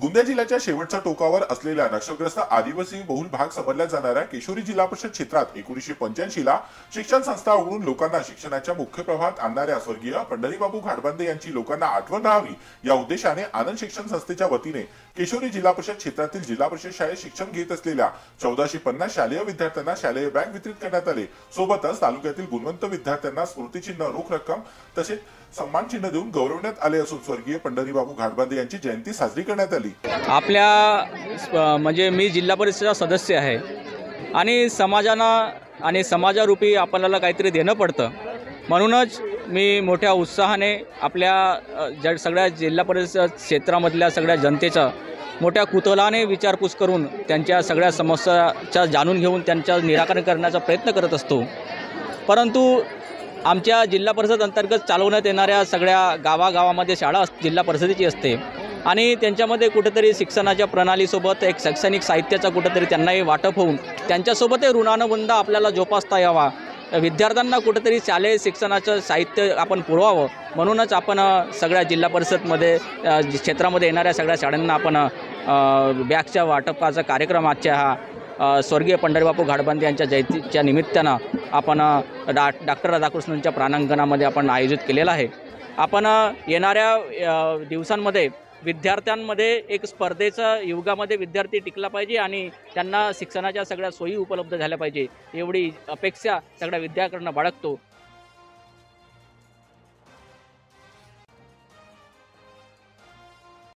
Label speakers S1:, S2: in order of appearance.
S1: गोंदिया जिल्ह्याच्या शेवटच्या टोकावर असलेल्या नक्षलग्रस्त आदिवासी बहुल भाग समजल्या जाणाऱ्या केशोरी जिल्हा परिषद क्षेत्रात 1985 ला शिक्षण संस्था उघडून लोकांना शिक्षणाच्या मुख्य प्रवाहात आणणाऱ्या स्वर्गीय पंढरीबाबू घाटबांधे यांची लोकांना आठवण राहावी या उद्देशाने आनंद शिक्षण संस्थेच्या वतीने केशोरी जिल्हा परिषद क्षेत्रातील जिल्हा परिषद शाळेत शिक्षण घेत असलेल्या 1450 शालेय विद्यार्थ्यांना शालेय बॅग वितरित करण्यात आले। सोबतच तालुक्यातील गुणवंत विद्यार्थ्यांना स्मृतिचिन्ह, रोख रक्कम तसेच सन्मान चिन्ह देऊन गौरवण्यात आले असून स्वर्गीय पंढरीबाबू घाटबांधे यांची जयंती साजरी करण्यात आली।
S2: आपल्या म्हणजे मी जिल्हा परिषदेचा सदस्य आहे आणि समाजानं आणि समाजारूपी आपल्याला काहीतरी देणं पडतं, म्हणूनच मी मोठ्या उत्साहाने आपल्या सगळ्या जिल्हा परिषद क्षेत्रामधल्या सगळ्या जनतेचा मोठ्या कुतूहलाने विचारपूस करून त्यांच्या सगळ्या समस्याचा जाणून घेऊन त्यांचं निराकरण करण्याचा प्रयत्न करत असतो। परंतु आमच्या जिल्हा परिषद अंतर्गत चालवण्यात येणाऱ्या सगळ्या गावागावामध्ये शाळा जिल्हा परिषदेची असते आणि त्यांच्यामध्ये कुठेतरी शिक्षणाच्या प्रणालीसोबत एक शैक्षणिक साहित्याचा कुठेतरी त्यांनाही वाटप होऊन त्यांच्यासोबतही ऋणानुबंध आपल्याला जोपासता यावा, विद्यार्थ्यांना कुठेतरी शालेय शिक्षणाचं साहित्य आपण पुरवावं, म्हणूनच आपण सगळ्या जिल्हा परिषदमध्ये क्षेत्रामध्ये येणाऱ्या सगळ्या शाळांना आपण बॅगच्या वाटपाचा कार्यक्रम आजच्या हा स्वर्गीय पंढरीबापू घाटबांधे यांच्या जयंतीच्या निमित्तानं आपण डॉक्टर राधाकृष्णनच्या प्रांगणामध्ये आपण आयोजित केलेला आहे। आपण येणाऱ्या दिवसांमध्ये विद्यार्थ्यांमध्ये एक स्पर्धेच्या युगामध्ये विद्यार्थी टिकला पाहिजे आणि त्यांना शिक्षणाच्या सगळ्या सोयी उपलब्ध झाल्या पाहिजे एवढी अपेक्षा सगळ्या विद्यार्थ्यांना बाळगतो।